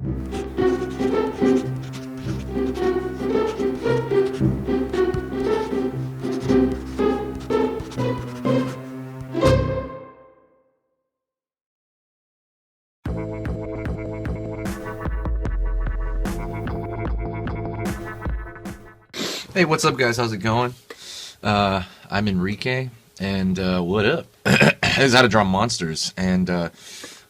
Hey, what's up, guys? How's it going? I'm Enrique, and what up? This is How to Draw Monsters, and a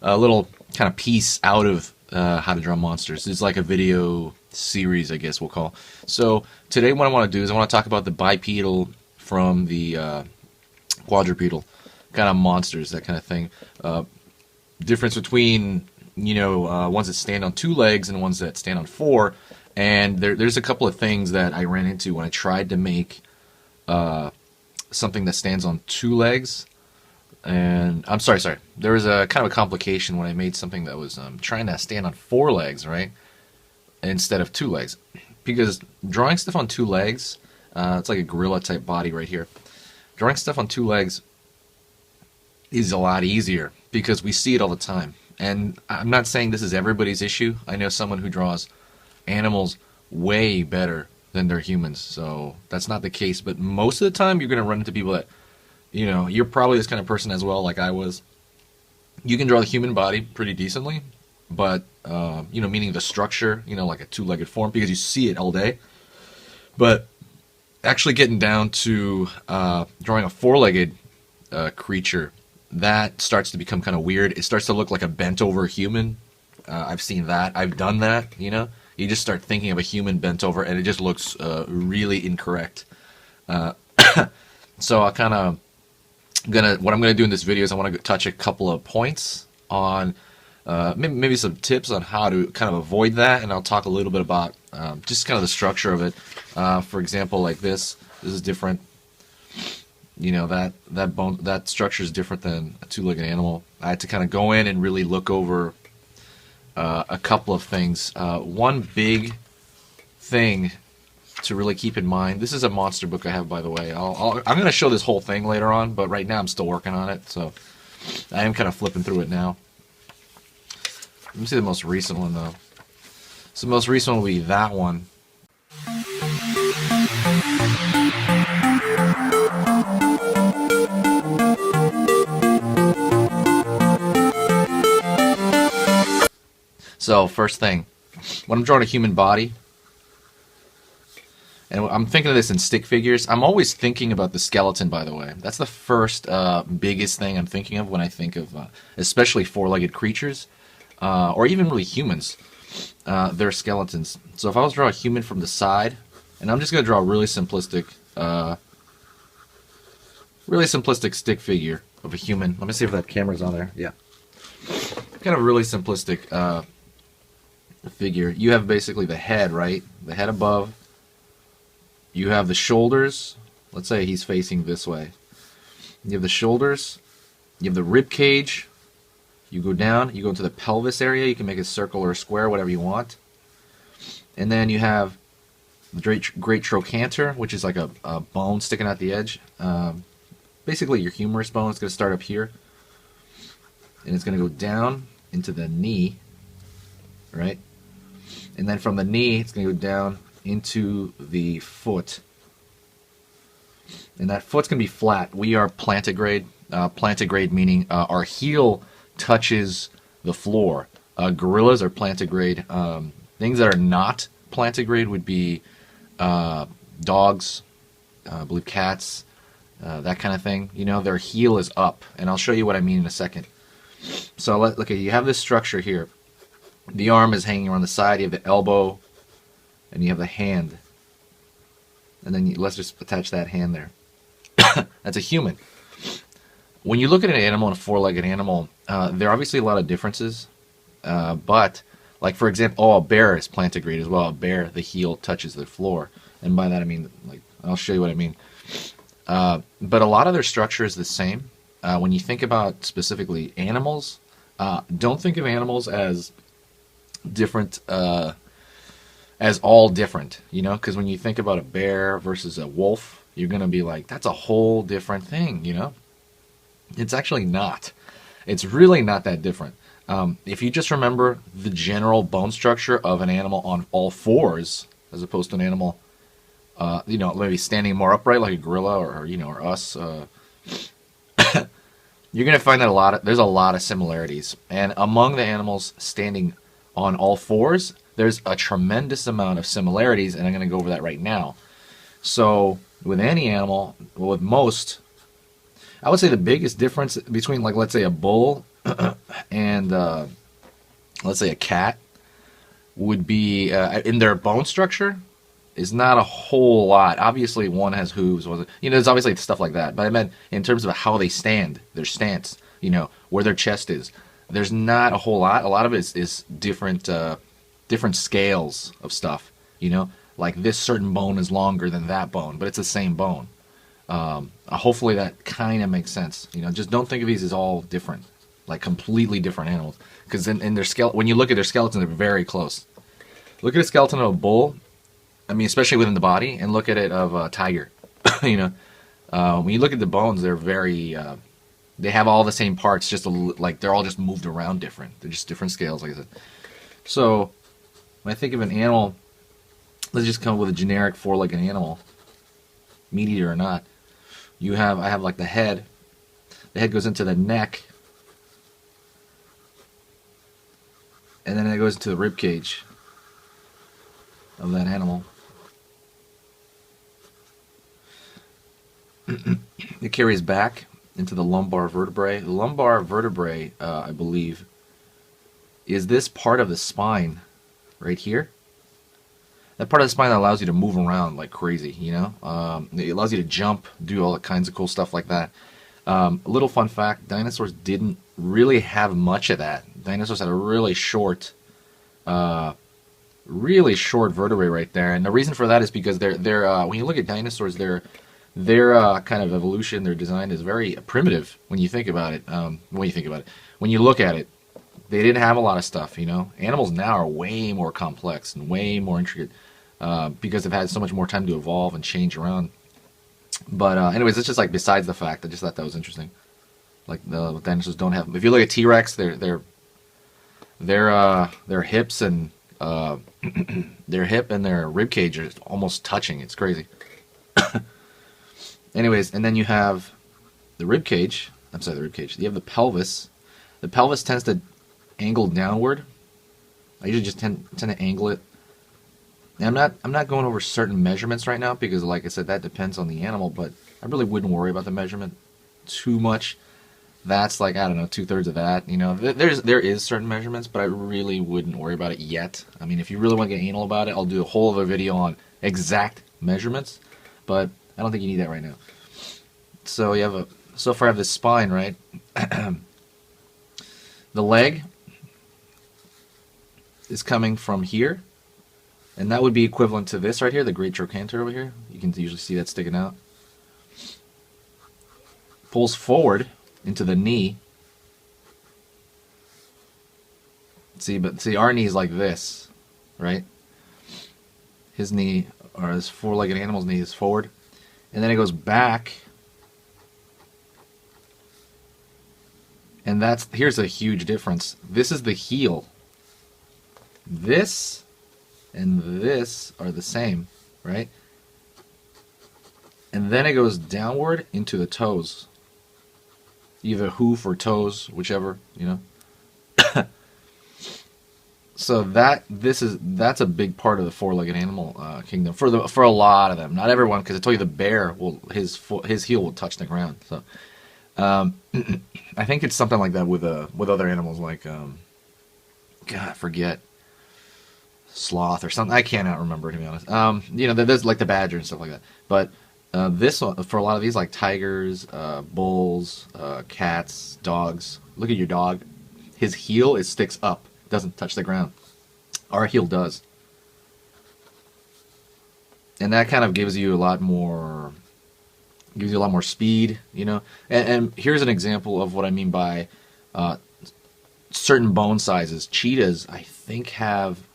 little kind of piece out of How to Draw Monsters. It's like a video series, I guess we'll call. So today what I want to do is I want to talk about the bipedal from the quadrupedal kind of monsters, that kind of thing. Difference between, ones that stand on two legs and ones that stand on four. And there's a couple of things that I ran into when I tried to make something that stands on two legs. And I'm sorry. There was a kind of a complication when I made something that was trying to stand on four legs, right, instead of two legs. Because drawing stuff on two legs, it's like a gorilla type body right here. Drawing stuff on two legs is a lot easier because we see it all the time. And I'm not saying this is everybody's issue. I know someone who draws animals way better than their humans, so that's not the case. But most of the time you're going to run into people that, you're probably this kind of person as well, like I was. You can draw the human body pretty decently, but meaning the structure, like a two-legged form, because you see it all day. But actually getting down to drawing a four-legged creature, that starts to become kind of weird. It starts to look like a bent over human. I've seen that. I've done that, You just start thinking of a human bent over, and it just looks really incorrect. So what I'm gonna do in this video is I want to touch a couple of points on maybe some tips on how to kind of avoid that, and I'll talk a little bit about just kind of the structure of it. For example, like this is different. That structure is different than a two-legged animal. I had to kind of go in and really look over a couple of things. One big thing to really keep in mind. This is a monster book I have, by the way. I'm going to show this whole thing later on, but right now I'm still working on it, so I am kind of flipping through it now. Let me see the most recent one, though. So the most recent one will be that one. So first thing, when I'm drawing a human body, and I'm thinking of this in stick figures, I'm always thinking about the skeleton, by the way. That's the first biggest thing I'm thinking of when I think of especially four-legged creatures, or even really humans, their skeletons. So if I was to draw a human from the side, and I'm just going to draw a really simplistic stick figure of a human. Let me see if that camera's on there. Yeah. Kind of really simplistic figure. You have basically the head, right? The head above. You have the shoulders. Let's say he's facing this way. You have the shoulders. You have the rib cage. You go down. You go into the pelvis area. You can make a circle or a square, whatever you want. And then you have the great trochanter, which is like a bone sticking out the edge. Basically, your humerus bone is going to start up here, and it's going to go down into the knee, right? And then from the knee, it's going to go down into the foot. And that foot's going to be flat. We are plantigrade. Plantigrade meaning our heel touches the floor. Gorillas are plantigrade. Things that are not plantigrade would be dogs, I believe cats, that kind of thing. Their heel is up. And I'll show you what I mean in a second. So look, you have this structure here. The arm is hanging around the side. You have the elbow, and you have the hand. And then let's just attach that hand there. That's a human. When you look at an animal, and a four-legged animal, there are obviously a lot of differences. But, like for example, a bear is plantigrade as well. A bear, the heel touches the floor. And by that I mean, I'll show you what I mean. But a lot of their structure is the same. When you think about specifically animals, don't think of animals as different, as all different, because when you think about a bear versus a wolf, you're going to be like, that's a whole different thing, It's actually not. It's really not that different. If you just remember the general bone structure of an animal on all fours, as opposed to an animal, maybe standing more upright like a gorilla or us, you're going to find that there's a lot of similarities. And among the animals standing on all fours, there's a tremendous amount of similarities, and I'm going to go over that right now. So with any animal, with most, I would say the biggest difference between, like, let's say a bull and let's say a cat would be in their bone structure is not a whole lot. Obviously, one has hooves. There's obviously stuff like that. But I meant in terms of how they stand, their stance, where their chest is. There's not a whole lot. A lot of it is different scales of stuff. Like this certain bone is longer than that bone, but it's the same bone. Hopefully that kind of makes sense. Just don't think of these as all different, like completely different animals. Because in their when you look at their skeleton, they're very close. Look at a skeleton of a bull. I mean, especially within the body, and look at it of a tiger. When you look at the bones, they're very. They have all the same parts, just like they're all just moved around different. They're just different scales, like I said. So when I think of an animal, let's just come up with a generic four-legged animal, meat eater or not. I have like the head. The head goes into the neck, and then it goes into the rib cage of that animal. It carries back into the lumbar vertebrae. The lumbar vertebrae, I believe, is this part of the spine right here. That part of the spine that allows you to move around like crazy, It allows you to jump, do all kinds of cool stuff like that. A little fun fact, dinosaurs didn't really have much of that. Dinosaurs had a really short vertebrae right there. And the reason for that is because they're when you look at dinosaurs, their kind of evolution, their design is very primitive when you think about it. When you look at it, they didn't have a lot of stuff, Animals now are way more complex and way more intricate because they've had so much more time to evolve and change around. But anyways, it's just like besides the fact. I just thought that was interesting. Like the dinosaurs don't have. If you look at T-Rex, their hips and their hip and their rib cage are almost touching. It's crazy. Anyways, and then you have the rib cage. I'm sorry, the rib cage. You have the pelvis. The pelvis tends to angle downward. I usually just tend to angle it. And I'm not going over certain measurements right now because, like I said, that depends on the animal. But I really wouldn't worry about the measurement too much. That's like, I don't know, 2/3 of that. There is certain measurements, but I really wouldn't worry about it yet. I mean, if you really want to get anal about it, I'll do a whole other video on exact measurements. But I don't think you need that right now. So so far I have this spine, right? The leg is coming from here, and that would be equivalent to this right here, the great trochanter over here. You can usually see that sticking out. Pulls forward into the knee. See, our knee is like this, right? His knee, or this four-legged animal's knee, is forward, and then it goes back. And here's a huge difference. This is the heel. This and this are the same, right? And then it goes downward into the toes. Either hoof or toes, whichever, So that's a big part of the four-legged animal kingdom for a lot of them. Not everyone, because I told you the bear his heel will touch the ground. So I think it's something like that with other animals like God, I forget, sloth or something. I cannot remember, to be honest. There's like the badger and stuff like that. But this one, for a lot of these, like tigers, bulls, cats, dogs. Look at your dog. His heel sticks up, doesn't touch the ground. Our heel does, and that kind of gives you a lot more speed, And here's an example of what I mean by certain bone sizes. Cheetahs, I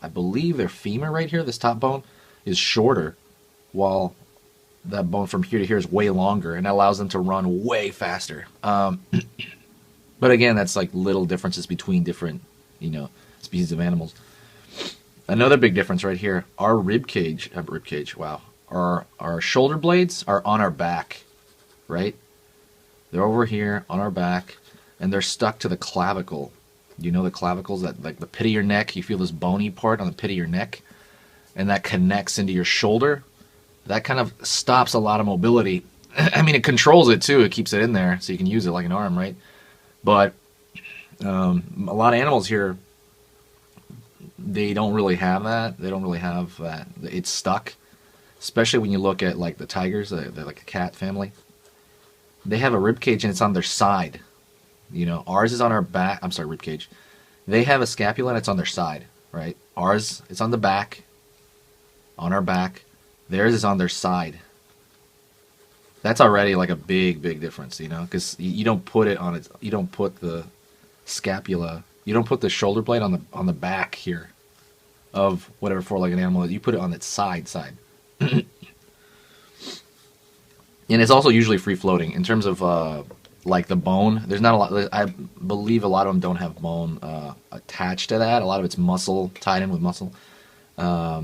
believe their femur right here, this top bone, is shorter, while that bone from here to here is way longer, and that allows them to run way faster. But again, that's like little differences between different, you know, species of animals. Another big difference right here, our rib cage, wow. Our shoulder blades are on our back, right? They're over here on our back, and they're stuck to the clavicle. You know the clavicles, that like the pit of your neck, you feel this bony part on the pit of your neck, and that connects into your shoulder. That kind of stops a lot of mobility. I mean, it controls it too. It keeps it in there so you can use it like an arm, right? But a lot of animals here, they don't really have that. They don't really have that. It's stuck. Especially when you look at like the tigers, they're like a cat family. They have a rib cage and it's on their side. You know, ours is on our back. I'm sorry, rib cage. They have a scapula and it's on their side, right? Ours, it's on the back, on our back. Theirs is on their side. That's already like a big, big difference, you know, because you don't put it on it. You don't put the scapula. You don't put the shoulder blade on the back here of whatever four-legged animal is. You put it on its side. And it's also usually free-floating in terms of like the bone. There's not a lot. I believe a lot of them don't have bone attached to that. A lot of it's muscle, tied in with muscle. I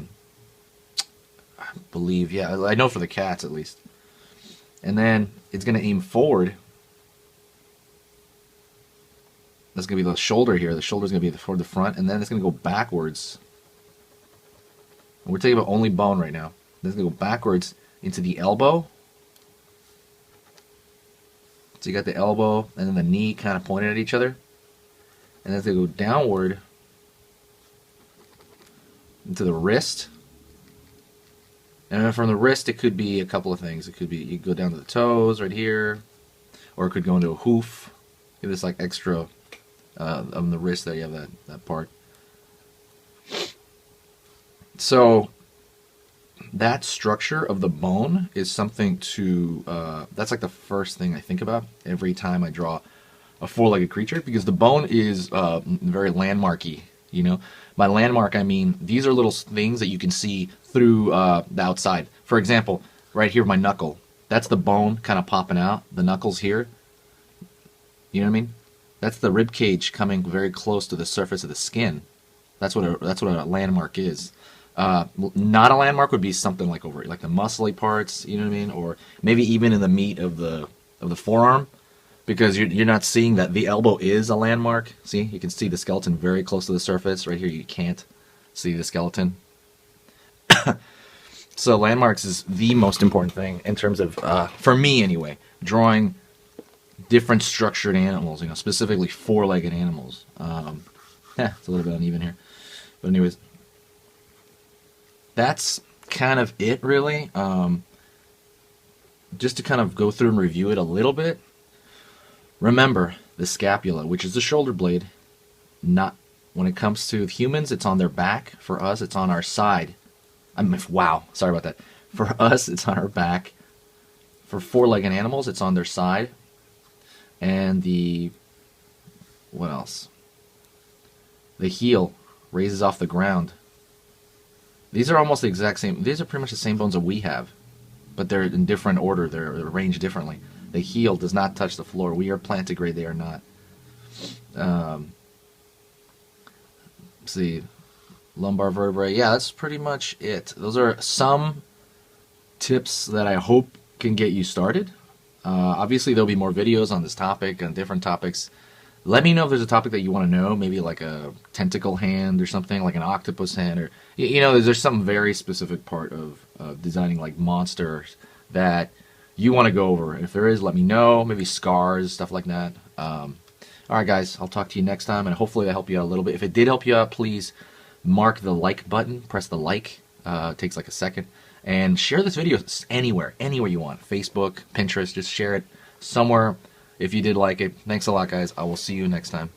believe, yeah, I know for the cats at least. And then it's going to aim forward. That's going to be the shoulder here. The shoulder's going to be toward the front, and then it's going to go backwards. And we're talking about only bone right now. Then it's going to go backwards into the elbow. So you got the elbow and then the knee kind of pointed at each other. And then it's going to go downward into the wrist. And then from the wrist, it could be a couple of things. It could be, you go down to the toes right here, or it could go into a hoof. Give this like extra on the wrist there. You have that part. So that structure of the bone is something to. That's like the first thing I think about every time I draw a four-legged creature, because the bone is very landmarky. You know, by landmark I mean these are little things that you can see through the outside. For example, right here, my knuckle. That's the bone kind of popping out. The knuckles here. You know what I mean? That's the rib cage coming very close to the surface of the skin. That's what a landmark is. Not a landmark would be something like over like the muscly parts. You know what I mean? Or maybe even in the meat of the forearm. Because you're not seeing that the elbow is a landmark. See, you can see the skeleton very close to the surface. Right here, you can't see the skeleton. So landmarks is the most important thing in terms of, for me anyway, drawing different structured animals. You know, specifically four-legged animals. It's a little bit uneven here, but anyways, that's kind of it, really. Just to kind of go through and review it a little bit. Remember, the scapula, which is the shoulder blade, not when it comes to humans, it's on their back. For us, it's on our side. Wow, sorry about that. For us, it's on our back. For four-legged animals, it's on their side. And what else? The heel raises off the ground. These are almost the exact same. These are pretty much the same bones that we have, but they're in different order. They're arranged differently. The heel does not touch the floor. We are plantigrade. They are not. See, lumbar vertebrae. Yeah, that's pretty much it. Those are some tips that I hope can get you started. Obviously, there'll be more videos on this topic, on different topics. Let me know if there's a topic that you want to know, maybe like a tentacle hand or something, like an octopus hand, or you know, there's some very specific part of designing like monsters that you want to go over. If there is, let me know. Maybe scars, stuff like that. All right, guys, I'll talk to you next time, and hopefully that helped you out a little bit. If it did help you out, please mark the like button. Press the like. It takes like a second. And share this video anywhere you want. Facebook, Pinterest, just share it somewhere if you did like it. Thanks a lot, guys. I will see you next time.